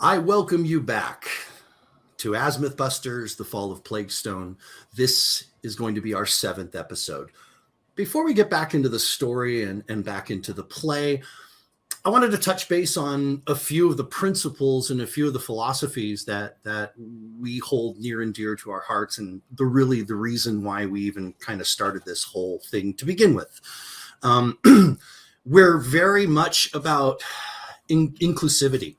I welcome you back to Azmyth Busters, The Fall of Plaguestone. This is going to be our 7th episode. Before we get back into the story and back into the play, I wanted to touch base on a few of the principles and a few of the philosophies that we hold near and dear to our hearts, and the reason why we even kind of started this whole thing to begin with. We're very much about inclusivity.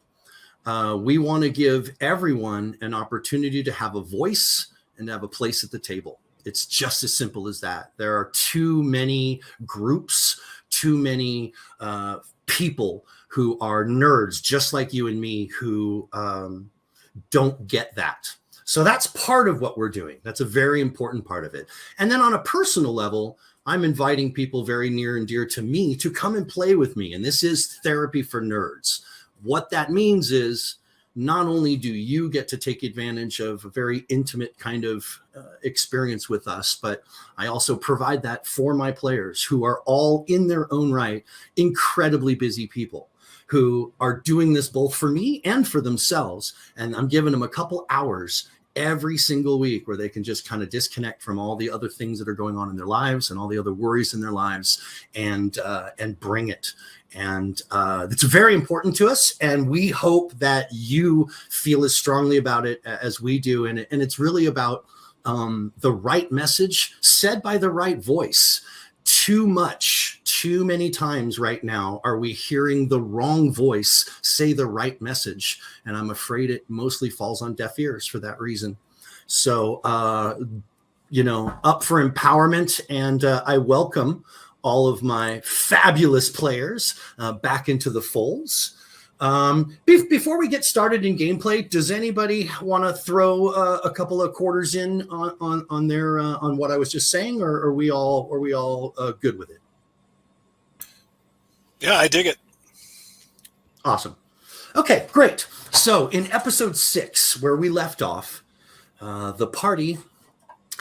We want to give everyone an opportunity to have a voice and to have a place at the table. It's just as simple as that. There are too many groups, too many people who are nerds, just like you and me, who don't get that. So that's part of what we're doing. That's a very important part of it. And then on a personal level, I'm inviting people very near and dear to me to come and play with me. And this is therapy for nerds. What that means is not only do you get to take advantage of a very intimate kind of experience with us, but I also provide that for my players, who are all in their own right incredibly busy people who are doing this both for me and for themselves. And I'm giving them a couple hours every single week where they can just kind of disconnect from all the other things that are going on in their lives and all the other worries in their lives, and bring it. And it's very important to us, and we hope that you feel as strongly about it as we do. And it's really about the right message said by the right voice. Too many times right now are we hearing the wrong voice say the right message, and I'm afraid it mostly falls on deaf ears for that reason. So up for empowerment, and I welcome all of my fabulous players back into the folds. Before we get started in gameplay, does anybody want to throw a couple of quarters in on what I was just saying, or are we all good with it? Yeah, I dig it. Awesome. Okay, great. So in episode 6, where we left off, the party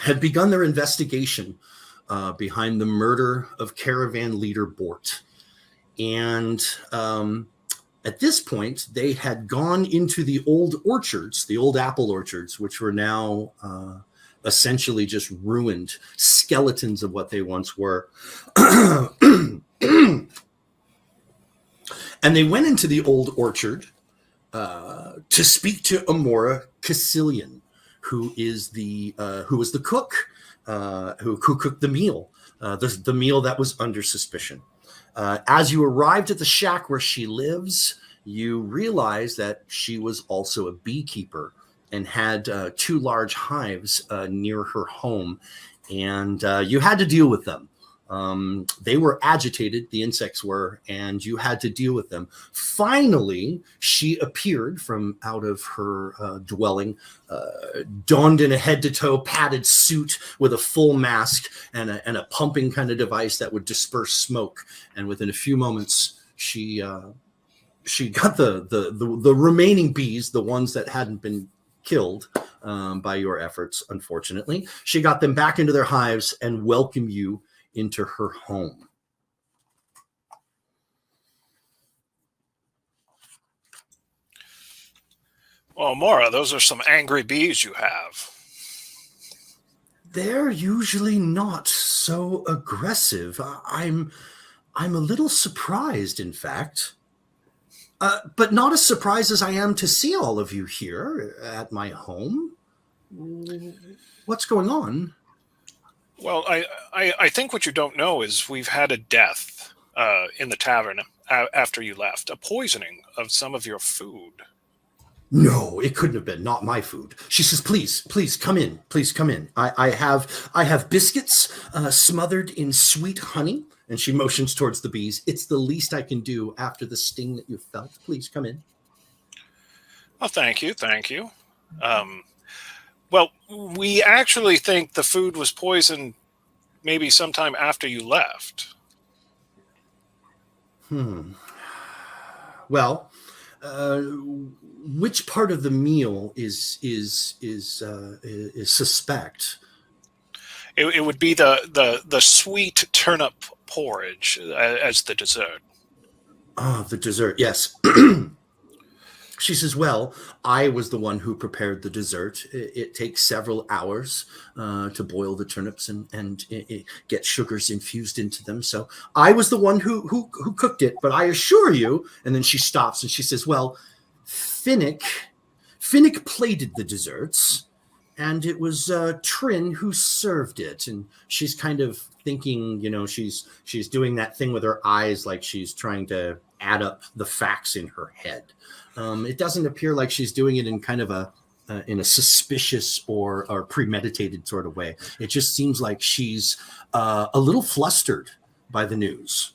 had begun their investigation behind the murder of caravan leader Bort. And at this point, they had gone into the old orchards, the old apple orchards, which were now essentially just ruined skeletons of what they once were. And they went into the old orchard to speak to Amora Caecilian, who was the cook who cooked the meal, the meal that was under suspicion. As you arrived at the shack where she lives, you realize that she was also a beekeeper and had 2 large hives near her home, and you had to deal with them. They were agitated, the insects were, and you had to deal with them. Finally, she appeared from out of her dwelling, donned in a head-to-toe padded suit with a full mask and a pumping kind of device that would disperse smoke. And within a few moments, she got the remaining bees, the ones that hadn't been killed by your efforts, unfortunately. She got them back into their hives and welcomed you into her home. Well, Amora, those are some angry bees you have. They're usually not so aggressive. I'm a little surprised, in fact. But not as surprised as I am to see all of you here at my home. What's going on? Well, I think what you don't know is we've had a death in the tavern after you left, a poisoning of some of your food. No, it couldn't have been. Not my food. She says, please come in. Please come in. I have biscuits smothered in sweet honey. And she motions towards the bees. It's the least I can do after the sting that you felt. Please come in. Oh, thank you. Thank you. Well, we actually think the food was poisoned maybe sometime after you left. Well, which part of the meal is suspect? It would be the sweet turnip porridge as the dessert. Oh, the dessert, yes. She says, well, I was the one who prepared the dessert. It takes several hours to boil the turnips and get sugars infused into them. So I was the one who cooked it. But I assure you, and then she stops and she says, well, Finnick plated the desserts, and it was Trin who served it. And she's kind of thinking, she's doing that thing with her eyes, like she's trying to add up the facts in her head. It doesn't appear like she's doing it in kind of in a suspicious or premeditated sort of way. It just seems like she's a little flustered by the news.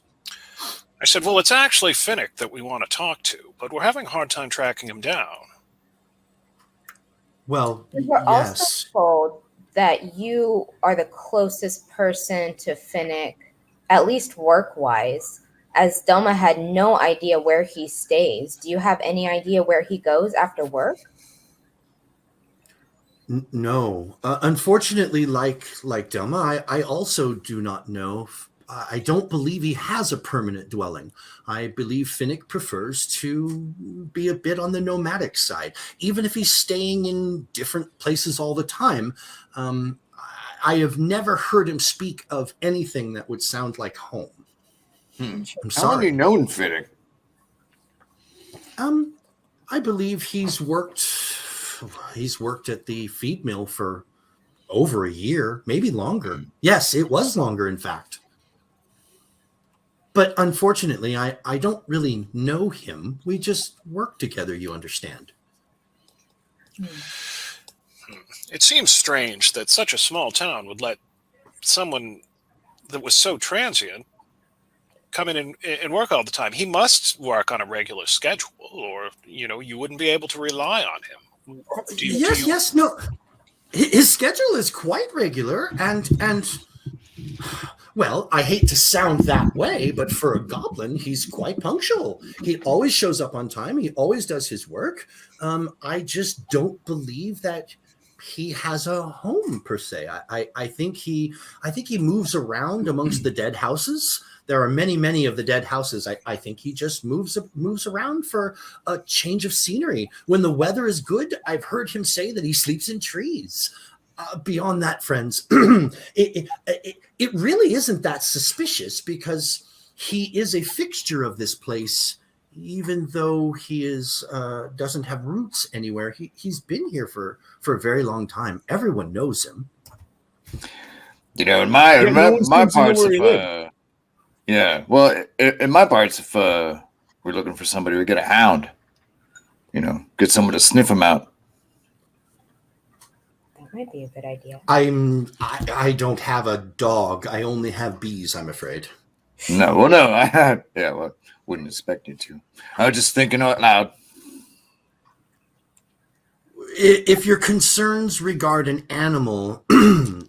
I said, well, it's actually Finnick that we want to talk to, but we're having a hard time tracking him down. Well, We were yes. also told that you are the closest person to Finnick, at least work-wise, as Delma had no idea where he stays. Do you have any idea where he goes after work? No. Unfortunately, like Delma, I also do not know. I don't believe he has a permanent dwelling. I believe Finnick prefers to be a bit on the nomadic side. Even if he's staying in different places all the time, I have never heard him speak of anything that would sound like home. I'm How sorry. long have you known Finnick? I believe he's worked at the feed mill for over a year, maybe longer. Yes, it was longer, in fact. But unfortunately, I don't really know him. We just work together, you understand. It seems strange that such a small town would let someone that was so transient come in and work all the time. He must work on a regular schedule, or you wouldn't be able to rely on him. Yes, no. His schedule is quite regular, and well, I hate to sound that way, but for a goblin, he's quite punctual. He always shows up on time. He always does his work. I just don't believe that he has a home per se. I think he moves around amongst the dead houses. There are many of the dead houses. I think he just moves around for a change of scenery. When the weather is good, I've heard him say that he sleeps in trees. Beyond that, friends, it really isn't that suspicious, because he is a fixture of this place, even though he doesn't have roots anywhere. He's been here for a very long time. Everyone knows him. In my parts, in my parts, if we're looking for somebody, we get a hound. Get someone to sniff him out. That might be a good idea. I don't have a dog. I only have bees, I'm afraid. No, wouldn't expect you to. I was just thinking out loud. If your concerns regard an animal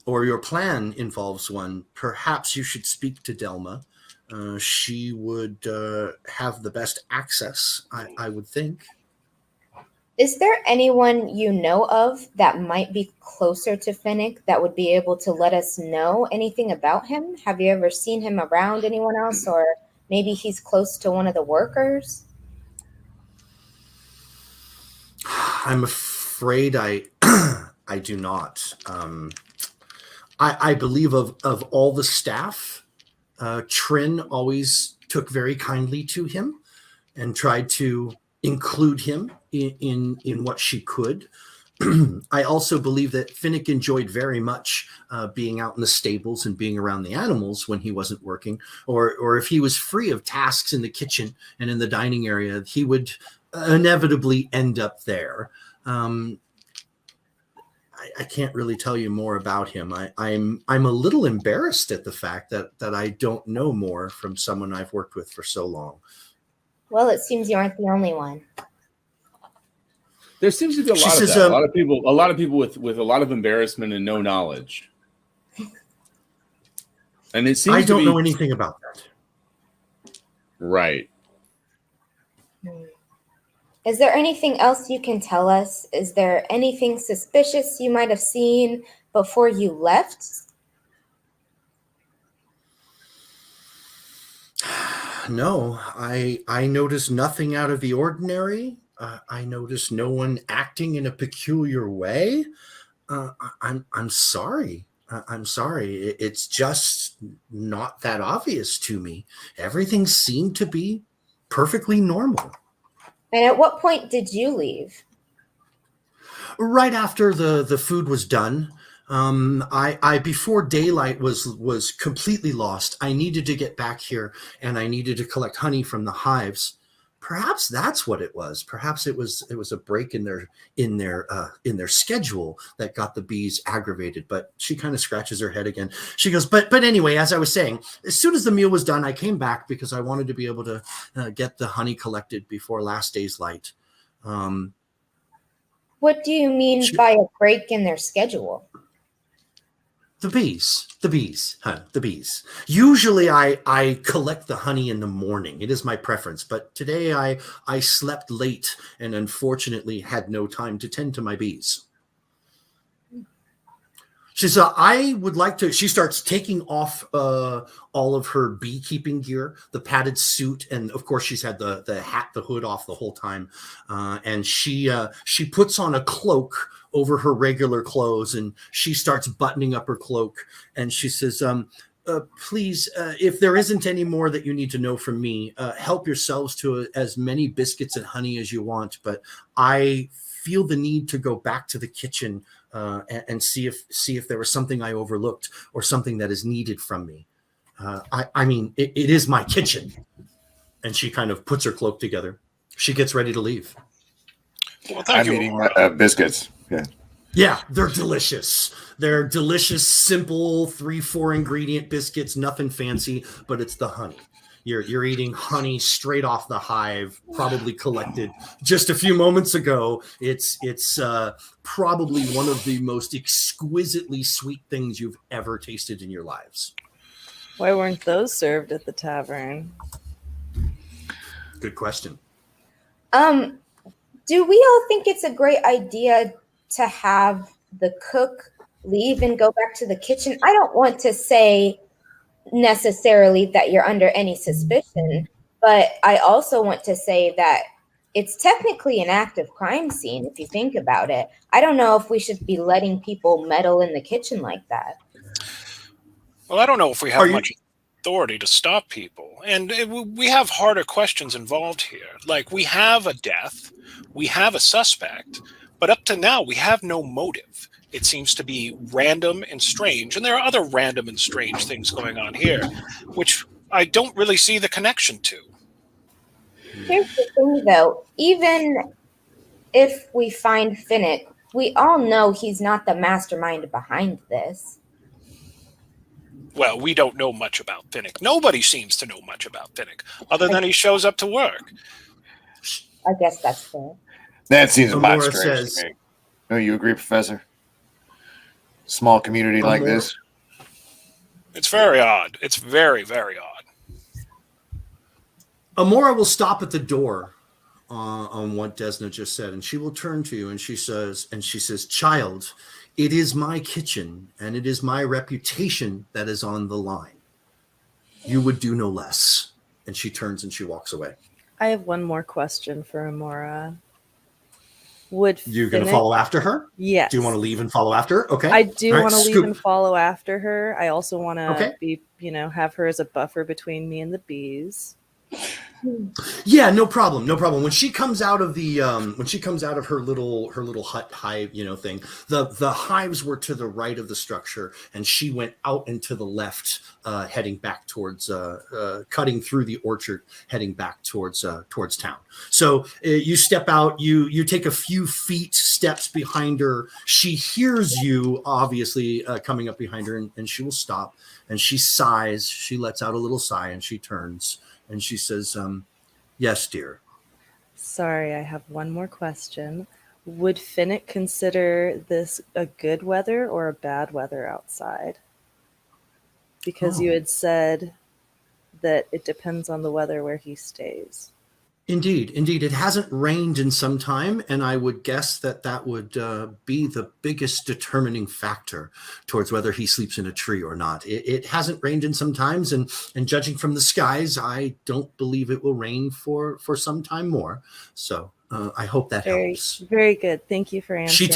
or your plan involves one, perhaps you should speak to Delma. She would have the best access, I would think. Is there anyone you know of that might be closer to Finnick that would be able to let us know anything about him? Have you ever seen him around anyone else, or maybe he's close to one of the workers? I'm afraid I do not. I believe of all the staff, Trin always took very kindly to him and tried to include him in what she could. I also believe that Finnick enjoyed very much being out in the stables and being around the animals when he wasn't working, or if he was free of tasks in the kitchen and in the dining area, he would inevitably end up there. I can't really tell you more about him. I'm a little embarrassed at the fact that I don't know more from someone I've worked with for so long. Well, it seems you aren't the only one. There seems to be a lot of that. A lot of people with a lot of embarrassment and no knowledge. And it seems I don't know anything about that. Right. Is there anything else you can tell us? Is there anything suspicious you might have seen before you left? No, I noticed nothing out of the ordinary. I noticed no one acting in a peculiar way. I'm sorry. I'm sorry. It's just not that obvious to me. Everything seemed to be perfectly normal. And at what point did you leave? Right after the food was done, I before daylight was completely lost. I needed to get back here, and I needed to collect honey from the hives. Perhaps that's what it was. Perhaps it was a break in their schedule that got the bees aggravated. But she kind of scratches her head again. She goes, but anyway, as I was saying, as soon as the meal was done, I came back because I wanted to be able to get the honey collected before last day's light. What do you mean by a break in their schedule? The bees. Usually I collect the honey in the morning. It is my preference. But today I slept late and unfortunately had no time to tend to my bees. She said, I would like to, she starts taking off all of her beekeeping gear, the padded suit, and of course she's had the hat, the hood off the whole time. And she puts on a cloak over her regular clothes, and she starts buttoning up her cloak, and she says, please, if there isn't any more that you need to know from me, help yourselves to as many biscuits and honey as you want, but I feel the need to go back to the kitchen and see if there was something I overlooked or something that is needed from me. I mean, it is my kitchen. And she kind of puts her cloak together. She gets ready to leave. Well, thank I'm you. eating biscuits. Yeah. Yeah, they're delicious. They're delicious, simple 3-4 ingredient biscuits, nothing fancy, but it's the honey. You're eating honey straight off the hive, probably collected just a few moments ago. It's probably one of the most exquisitely sweet things you've ever tasted in your lives. Why weren't those served at the tavern? Good question. Do we all think it's a great idea to have the cook leave and go back to the kitchen? I don't want to say necessarily that you're under any suspicion, but I also want to say that it's technically an active crime scene if you think about it. I don't know if we should be letting people meddle in the kitchen like that. Well, I don't know if we have much authority to stop people. And we have harder questions involved here. Like, we have a death, we have a suspect, but up to now, we have no motive. It seems to be random and strange. And there are other random and strange things going on here, which I don't really see the connection to. Here's the thing, though. Even if we find Finnick, we all know he's not the mastermind behind this. Well, we don't know much about Finnick. Nobody seems to know much about Finnick, other than he shows up to work. I guess that's fair. That seems a lot Amora strange says, to me. Oh, you agree, Professor? Small community like this? It's very odd. It's very, very odd. Amora will stop at the door on what Desna just said, and she will turn to you and she says, child, it is my kitchen and it is my reputation that is on the line. You would do no less. And she turns and she walks away. I have one more question for Amora. Would you're going to follow after her? Yes. Do you want to leave and follow after her? Okay. I do want to leave Scoop. and follow after her. I also want to be, have her as a buffer between me and the bees. Yeah, no problem. When she comes out of the her little hut hive, thing, the hives were to the right of the structure, and she went out and to the left, heading back towards cutting through the orchard, heading back towards town. So you step out, you take a few steps behind her. She hears you obviously coming up behind her, and she will stop, and she sighs. She lets out a little sigh, and she turns. And she says, yes, dear. Sorry, I have one more question. Would Finnick consider this a good weather or a bad weather outside? Because you had said that it depends on the weather where he stays. Indeed. It hasn't rained in some time, and I would guess that would be the biggest determining factor towards whether he sleeps in a tree or not. It hasn't rained in some times, and judging from the skies, I don't believe it will rain for some time more. So I hope that helps. Very good. Thank you for answering.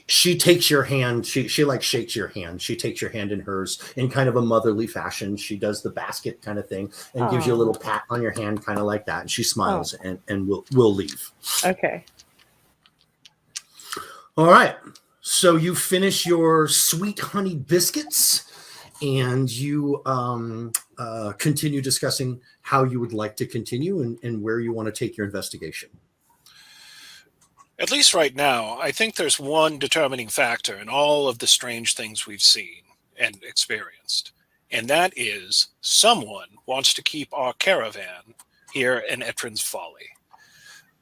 She takes your hand. She like shakes your hand. She takes your hand in hers in kind of a motherly fashion. She does the basket kind of thing and gives you a little pat on your hand, kind of like that. And she smiles and we'll leave. Okay. All right. So you finish your sweet honey biscuits and you continue discussing how you would like to continue and where you want to take your investigation. At least right now, I think there's one determining factor in all of the strange things we've seen and experienced, and that is someone wants to keep our caravan here in Etrin's Folly.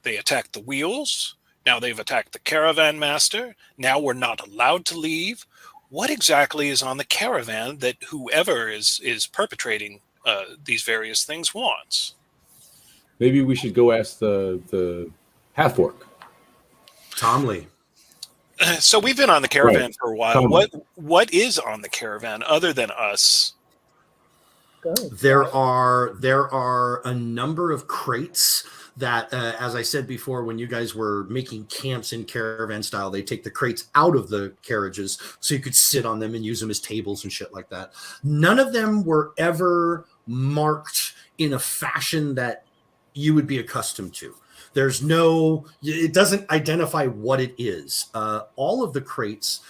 They attacked the wheels. Now they've attacked the caravan master. Now we're not allowed to leave. What exactly is on the caravan that whoever is perpetrating these various things wants? Maybe we should go ask the half-orc. Tomley. So we've been on the caravan for a while. Tomley. What is on the caravan other than us? Good. There are a number of crates that, as I said before, when you guys were making camps in caravan style, they take the crates out of the carriages so you could sit on them and use them as tables and shit like that. None of them were ever marked in a fashion that you would be accustomed to. It doesn't identify what it is. All of the crates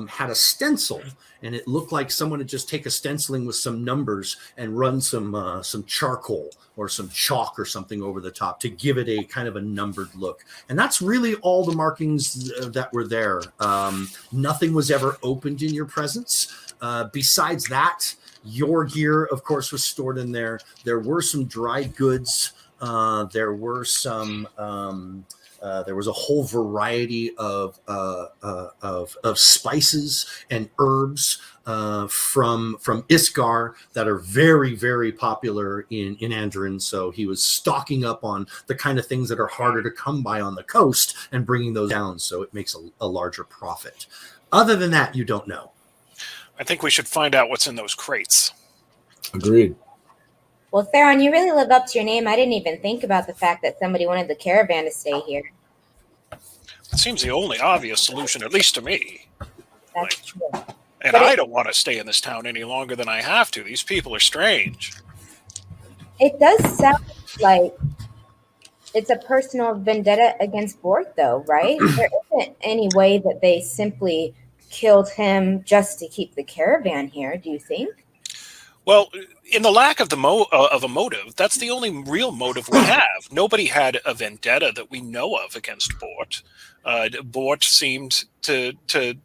had a stencil, and it looked like someone had just take a stenciling with some numbers and run some charcoal or some chalk or something over the top to give it a kind of a numbered look. And that's really all the markings that were there. Nothing was ever opened in your presence. Besides that, your gear, of course, was stored in there. There were some dried goods. There was a whole variety of spices and herbs from Iskar that are very, very popular in Andron. So he was stocking up on the kind of things that are harder to come by on the coast and bringing those down, so it makes a larger profit. Other than that, you don't know. I think we should find out what's in those crates. Agreed. Well, Theron, you really live up to your name. I didn't even think about the fact that somebody wanted the caravan to stay here. It seems the only obvious solution, at least to me. That's true. And But I don't want to stay in this town any longer than I have to. These people are strange. It does sound like it's a personal vendetta against Bort, though, right? There isn't any way that they simply killed him just to keep the caravan here, do you think? Well, in the lack of of a motive, that's the only real motive we have. Nobody had a vendetta that we know of against Bort. Bort seemed to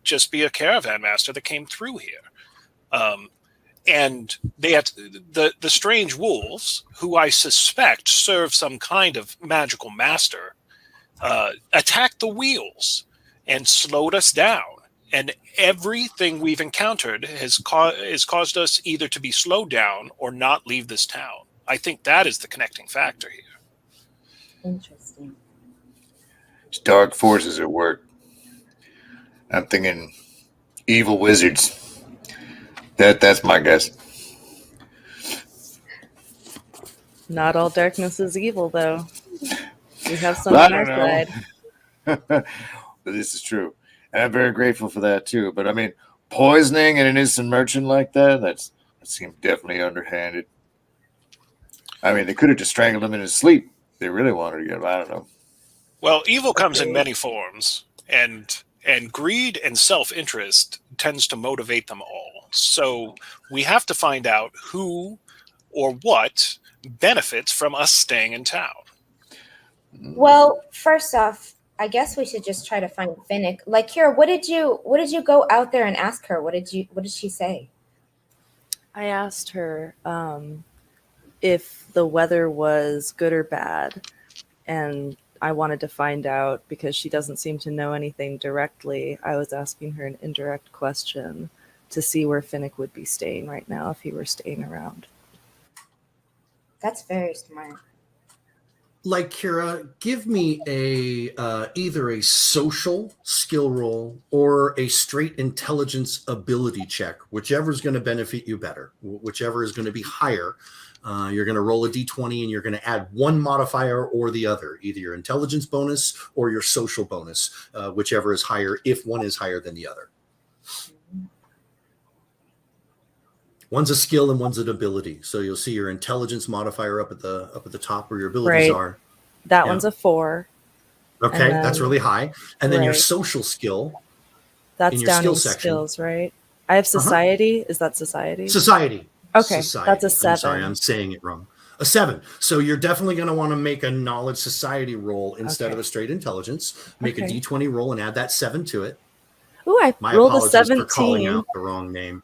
just be a caravan master that came through here. And they had the strange wolves, who I suspect serve some kind of magical master, attacked the wheels and slowed us down. And everything we've encountered has caused us either to be slowed down or not leave this town. I think that is the connecting factor here. Interesting. It's dark forces at work. I'm thinking evil wizards. That's my guess. Not all darkness is evil, though. We have some on our side. This is true. And I'm very grateful for that, too. But, I mean, poisoning an innocent merchant like that seems definitely underhanded. I mean, they could have just strangled him in his sleep. They really wanted to get him. I don't know. Well, evil comes in many forms, and greed and self-interest tends to motivate them all. So we have to find out who or what benefits from us staying in town. Well, first off, I guess we should just try to find Finnick. Like, Kira, what did you go out there and ask her? What did she say? I asked her if the weather was good or bad, and I wanted to find out because she doesn't seem to know anything directly. I was asking her an indirect question to see where Finnick would be staying right now if he were staying around. That's very smart. Like, Kira, give me either a social skill roll or a straight intelligence ability check, whichever is going to benefit you better, whichever is going to be higher. You're going to roll a d20 and you're going to add one modifier or the other, either your intelligence bonus or your social bonus, whichever is higher, if one is higher than the other. One's a skill and one's an ability. So you'll see your intelligence modifier up at the top where your abilities are. That Yeah. one's a 4. Okay, then- that's really high. And then your Right. social skill. That's in your down skill in section. skills, right? I have society. Is that society? Society. Okay, Society. that's a 7. I'm sorry, I'm saying it wrong. A 7. So you're definitely going to want to make a knowledge society roll instead of a straight intelligence. Make a Okay. d20 roll and add that 7 to it. Ooh, I My rolled a apologies for calling 17. out the wrong name.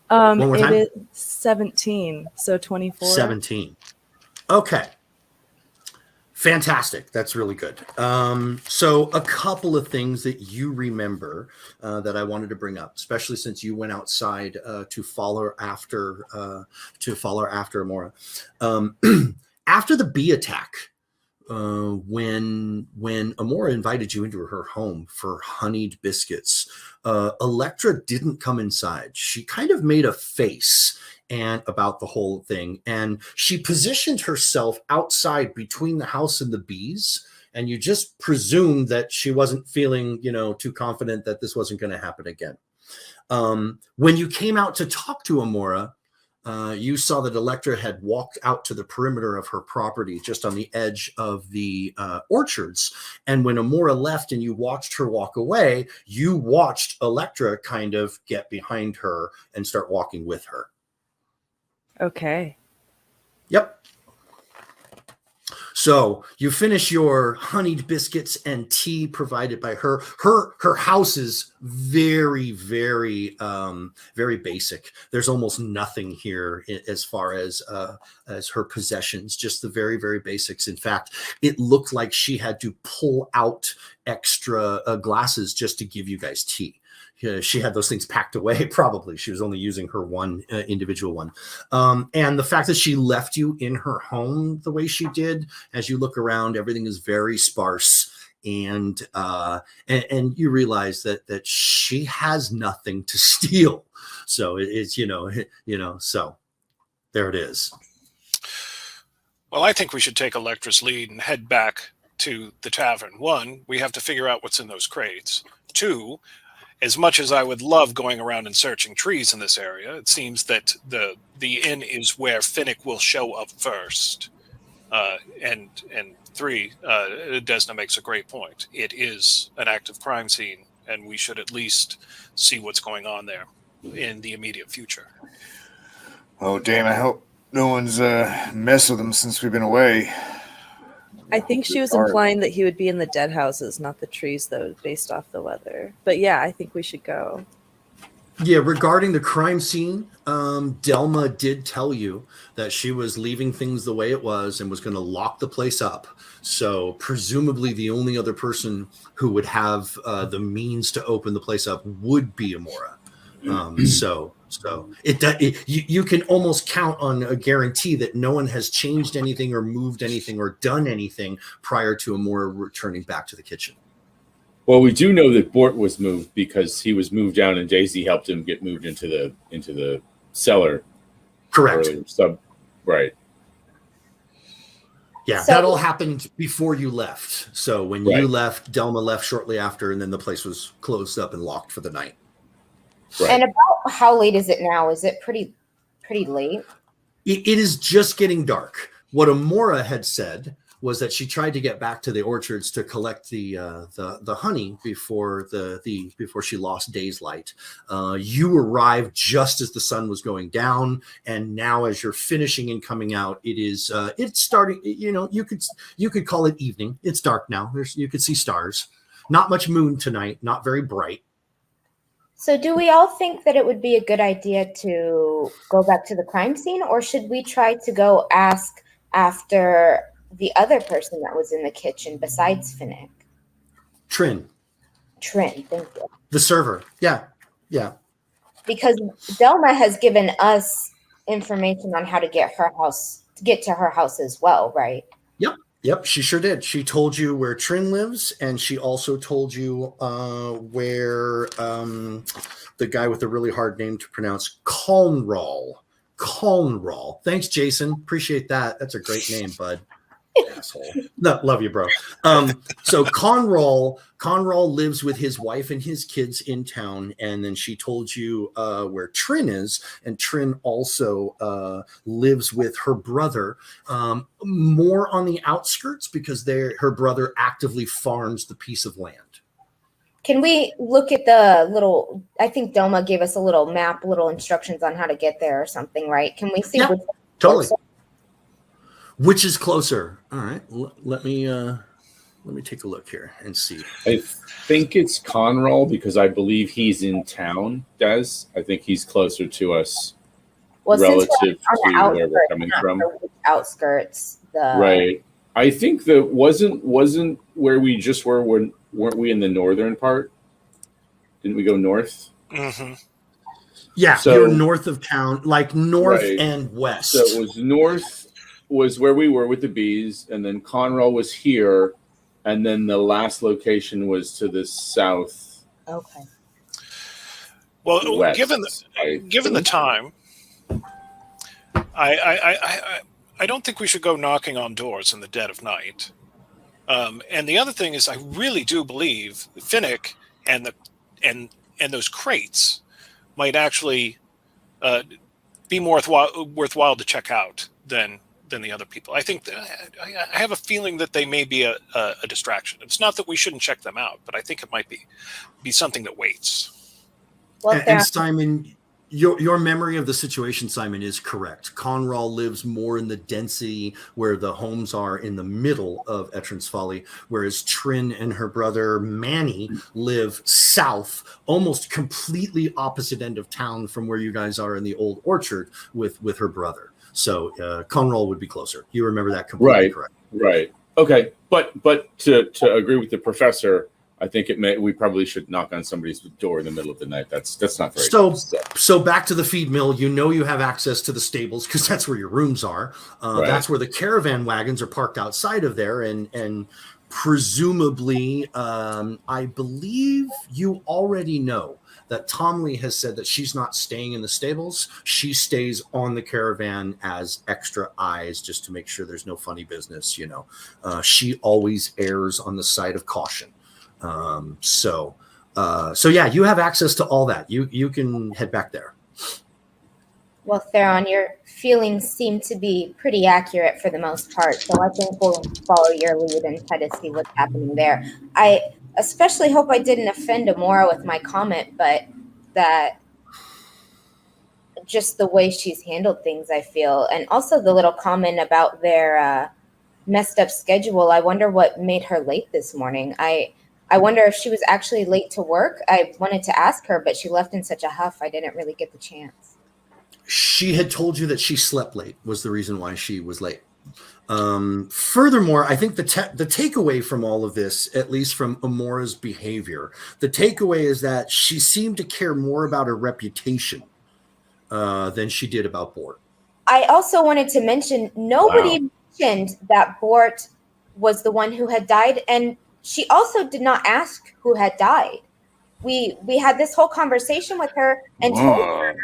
One more time? It is 17, so 24. 17. Okay. Fantastic. That's really good. So a couple of things that you remember that I wanted to bring up, especially since you went outside to follow after Amora. After the bee attack, when Amora invited you into her home for honeyed biscuits, Electra didn't come inside. She kind of made a face and about the whole thing, and she positioned herself outside between the house and the bees, and you just presumed that she wasn't feeling too confident that this wasn't going to happen again. When you came out to talk to Amora, you saw that Electra had walked out to the perimeter of her property, just on the edge of the orchards. And when Amora left and you watched her walk away, you watched Electra kind of get behind her and start walking with her. Okay. Yep. So you finish your honeyed biscuits and tea provided by her. Her house is very, very, very basic. There's almost nothing here as far as her possessions, just the very, very basics. In fact, it looked like she had to pull out extra glasses just to give you guys tea. She had those things packed away. Probably she was only using her one individual one. And the fact that she left you in her home the way she did, as you look around, everything is very sparse. And you realize that she has nothing to steal. So it's, so there it is. Well, I think we should take Electra's lead and head back to the tavern. 1, we have to figure out what's in those crates. 2, as much as I would love going around and searching trees in this area, it seems that the inn is where Finnick will show up first. And 3, Desna makes a great point. It is an active crime scene, and we should at least see what's going on there in the immediate future. Oh, damn, I hope no one's messed with him since we've been away. I think she was implying that he would be in the dead houses, not the trees, though, based off the weather. But yeah, I think we should go. Yeah, regarding the crime scene, Delma did tell you that she was leaving things the way it was and was going to lock the place up. So presumably the only other person who would have the means to open the place up would be Amora. So you can almost count on a guarantee that no one has changed anything or moved anything or done anything prior to Amora returning back to the kitchen. Well, we do know that Bort was moved because he was moved down and Daisy helped him get moved into the cellar. Correct. Right. Yeah, So- that all happened before you left. So when you left, Delma left shortly after, and then the place was closed up and locked for the night. Right. And about how late is it now? Is it pretty late? It is just getting dark. What Amora had said was that she tried to get back to the orchards to collect the honey before before she lost day's light. You arrived just as the sun was going down, and now as you're finishing and coming out, it's starting. You could call it evening. It's dark now. You could see stars. Not much moon tonight. Not very bright. So do we all think that it would be a good idea to go back to the crime scene, or should we try to go ask after the other person that was in the kitchen besides Finnick? Trin, Trin, thank you. the server. Yeah. Because Delma has given us information on how to get to her house as well, right? Yep, she sure did. She told you where Trin lives, and she also told you where the guy with the really hard name to pronounce, Kalnral Conral. Thanks, Jason. Appreciate that. That's a great name, bud. Asshole. No, love you, bro. So Conral lives with his wife and his kids in town, and then she told you where Trin is, and Trin also lives with her brother, more on the outskirts because her brother actively farms the piece of land. Can we look at the little? I think Doma gave us a little map, little instructions on how to get there or something, right? Can we see? Yeah, which totally. Which is closer? All right, let me take a look here and see. I think it's Conral because I believe he's in town, Des. I think he's closer to us relative to where we're coming from. Outskirts, right. I think that wasn't where we just were. Weren't we in the northern part? Didn't we go north? Mm-hmm. Yeah, so, you're north of town, like north and west. So it was north was where we were with the bees, and then Conral was here, and then the last location was to the south. Okay. Well, west, given the time, I don't think we should go knocking on doors in the dead of night. And the other thing is, I really do believe Finnick and those crates might actually be more worthwhile to check out than the other people. I think I have a feeling that they may be a distraction. It's not that we shouldn't check them out, but I think it might be something that waits. Well, and Simon, your memory of the situation, Simon, is correct. Conral lives more in the density where the homes are in the middle of Etrin's Folly, whereas Trin and her brother Manny live south, almost completely opposite end of town from where you guys are in the old orchard with her brother. So Conral would be closer. You remember that completely correct. Right. Okay. But to agree with the professor, I think we probably should knock on somebody's door in the middle of the night. That's not very good. So back to the feed mill. You have access to the stables because that's where your rooms are. That's where the caravan wagons are parked outside of there, and presumably, I believe you already know that Tomley has said that she's not staying in the stables. She stays on the caravan as extra eyes just to make sure there's no funny business. She always errs on the side of caution. So yeah, you have access to all that. You can head back there. Well, Theron, your feelings seem to be pretty accurate for the most part. So I think we'll follow your lead and try to see what's happening there. I especially hope I didn't offend Amora with my comment, but that just the way she's handled things, I feel. And also the little comment about their messed up schedule. I wonder what made her late this morning. I wonder if she was actually late to work. I wanted to ask her, but she left in such a huff. I didn't really get the chance. She had told you that she slept late was the reason why she was late. Furthermore, I think the takeaway from all of this, at least from Amora's behavior, the takeaway is that she seemed to care more about her reputation than she did about Bort. I also wanted to mention nobody mentioned that Bort was the one who had died, and she also did not ask who had died. We had this whole conversation with her and told her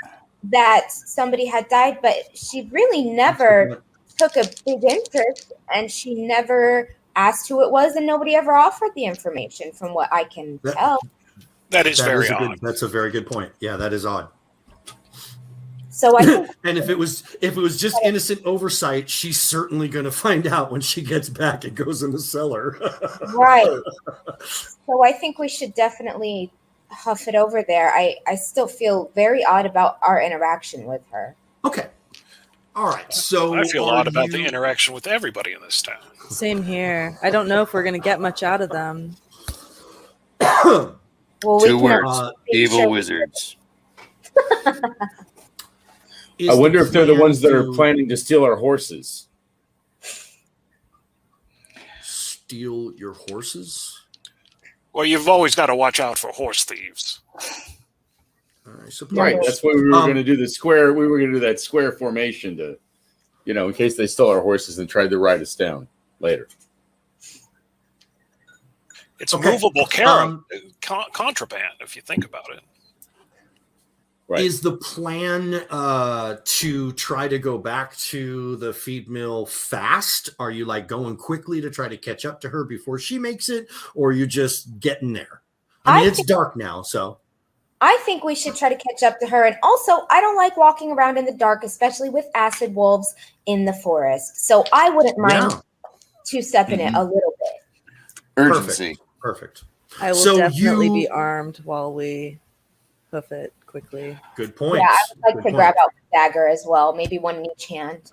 that somebody had died, but she really never took a big interest, and she never asked who it was, and nobody ever offered the information from what I can tell. That is very odd. That's a very good point. Yeah, that is odd. So I think and if it was just innocent oversight, she's certainly going to find out when she gets back and goes in the cellar. Right. So I think we should definitely huff it over there. I still feel very odd about our interaction with her. Okay. All right. So I feel odd about the interaction with everybody in this town. Same here. I don't know if we're going to get much out of them. Well, Two words: evil wizards. I wonder if they're the ones that are planning to steal our horses. Steal your horses? Well, you've always got to watch out for horse thieves. I suppose. Right. That's why we were going to do the square. We were going to do that square formation to, in case they stole our horses and tried to ride us down later. It's movable contraband, if you think about it. Right. Is the plan to try to go back to the feed mill fast? Are you like going quickly to try to catch up to her before she makes it, or are you just getting there? I mean, it's dark now, so. I think we should try to catch up to her. And also, I don't like walking around in the dark, especially with acid wolves in the forest. So I wouldn't mind two-stepping it a little bit. Urgency. Perfect. I will definitely be armed while we hoof it quickly. Good point. Yeah, I would like to grab out the dagger as well, maybe one in each hand.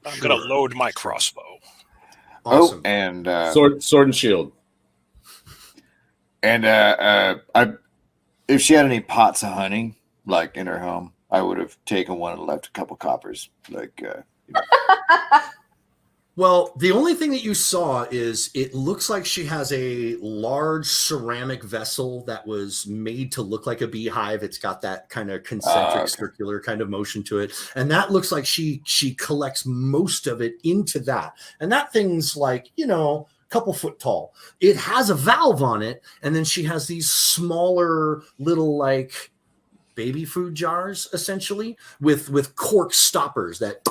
I'm going to load my crossbow. Awesome. Oh, and sword and shield. And if she had any pots of honey, like in her home, I would have taken one and left a couple coppers. Like, Well, the only thing that you saw is it looks like she has a large ceramic vessel that was made to look like a beehive. It's got that kind of concentric circular kind of motion to it. And that looks like she collects most of it into that. And that thing's like, a couple foot tall. It has a valve on it. And then she has these smaller little like baby food jars, essentially, with cork stoppers that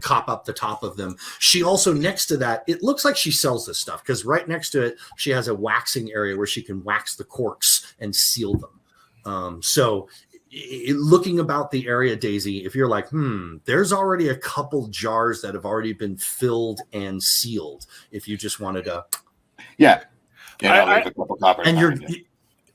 cop up the top of them. She also, next to that, it looks like she sells this stuff because right next to it, she has a waxing area where she can wax the corks and seal them. Looking about the area, Daisy, if you're like, there's already a couple jars that have already been filled and sealed. If you just wanted to, I'll leave a couple coppers. And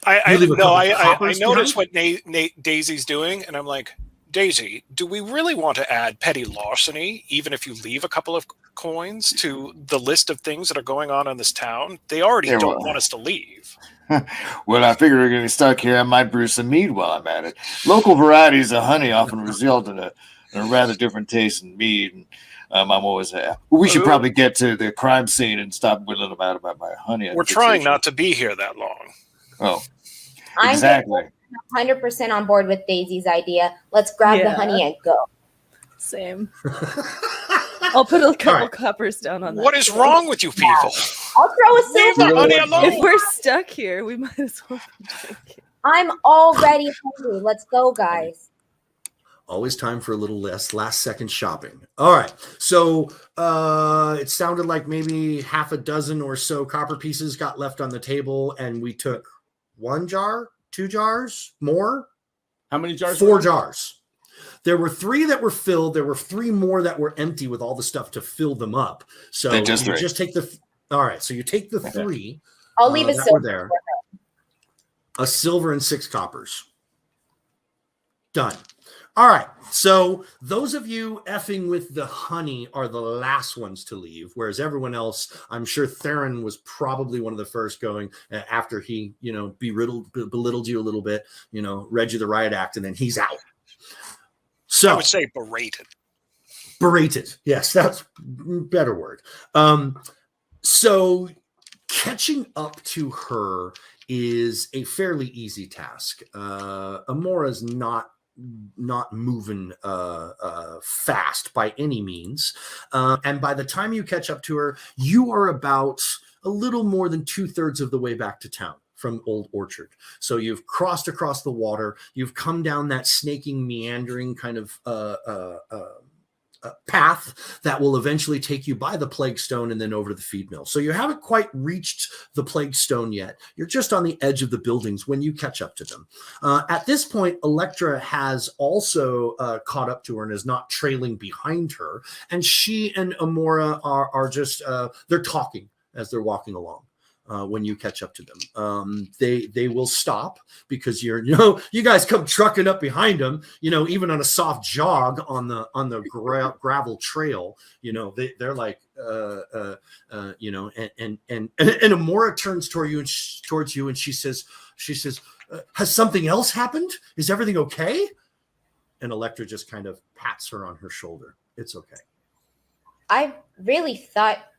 I noticed what Daisy's doing, and I'm like, Daisy, do we really want to add petty larceny, even if you leave a couple of coins, to the list of things that are going on in this town? They already don't want us to leave. Well, I figured we're going to be stuck here. I might brew some mead while I'm at it. Local varieties of honey often result in a rather different taste in mead. And, I'm always we should probably get to the crime scene and stop whittling about my honey. We're trying not to be here that long. Oh, exactly. I'm 100% on board with Daisy's idea. Let's grab the honey and go. Same. I'll put a couple coppers down on that. What is wrong with you people? I'll throw a silver. Honey alone. If we're stuck here, we might as well be drinking. I'm already hungry. Let's go, guys. Always time for a little last second shopping. All right. So it sounded like maybe half a dozen or so copper pieces got left on the table, and we took 1 jar, 2 jars, more. How many jars? 4 jars. There were 3 that were filled. There were 3 more that were empty with all the stuff to fill them up. So you just take the. All right. So you take the 3. I'll leave a silver there. A silver and 6 coppers. Done. All right. So those of you effing with the honey are the last ones to leave, whereas everyone else, I'm sure Theron was probably one of the first going after he, belittled you a little bit, read you the riot act, and then he's out. So I would say berated. Berated. Yes, that's a better word. So catching up to her is a fairly easy task. Amora's not moving fast by any means. And by the time you catch up to her, you are about a little more than 2/3 of the way back to town from Old Orchard. So you've crossed across the water. You've come down that snaking, meandering kind of path that will eventually take you by the Plaguestone and then over to the feed mill. So you haven't quite reached the Plaguestone yet. You're just on the edge of the buildings when you catch up to them. At this point, Electra has also caught up to her and is not trailing behind her. And she and Amora are just, they're talking as they're walking along. When you catch up to them, they will stop because you guys come trucking up behind them. Even on a soft jog on the gravel trail, they're like, and Amora turns towards you and she says, has something else happened? Is everything okay? And Electra just kind of pats her on her shoulder. It's okay. I really thought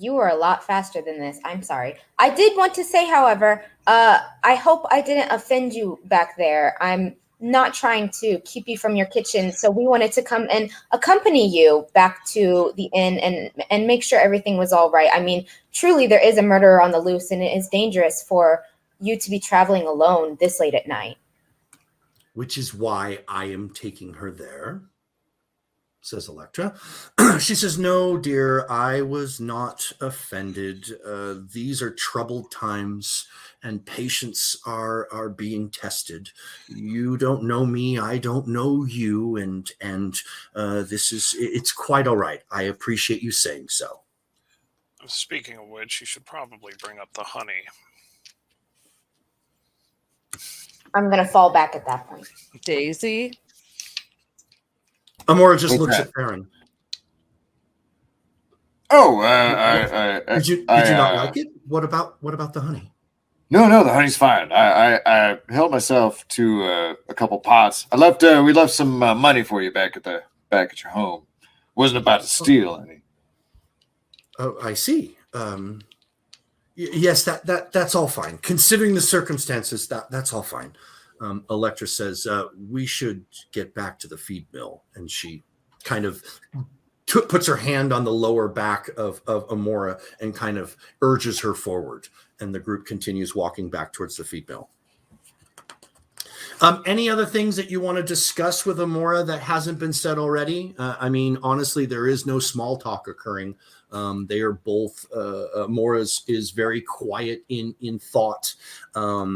you were a lot faster than this. I'm sorry. I did want to say, however, I hope I didn't offend you back there. I'm not trying to keep you from your kitchen. So we wanted to come and accompany you back to the inn and make sure everything was all right. I mean, truly, there is a murderer on the loose, and it is dangerous for you to be traveling alone this late at night. which is why I am taking her there, says Electra. She says, no, dear, I was not offended. These are troubled times, and patients are being tested. You don't know me, I don't know you, and it's quite all right. I appreciate you saying so. Speaking of which, you should probably bring up the honey. I'm going to fall back at that point. Daisy? Amora just What's looks that? at Farron. Oh, Did you not like it? What about the honey? No, the honey's fine. I held myself to a couple pots. We left some money for you back at your home. Wasn't about to steal any. Oh, I see. Yes, that's all fine. Considering the circumstances, that's all fine. Electra says, we should get back to the feed mill. And she kind of puts her hand on the lower back of Amora and kind of urges her forward. And the group continues walking back towards the feed mill. Any other things that you want to discuss with Amora that hasn't been said already? I mean, honestly, there is no small talk occurring. They are both, Amora is very quiet in thought. Are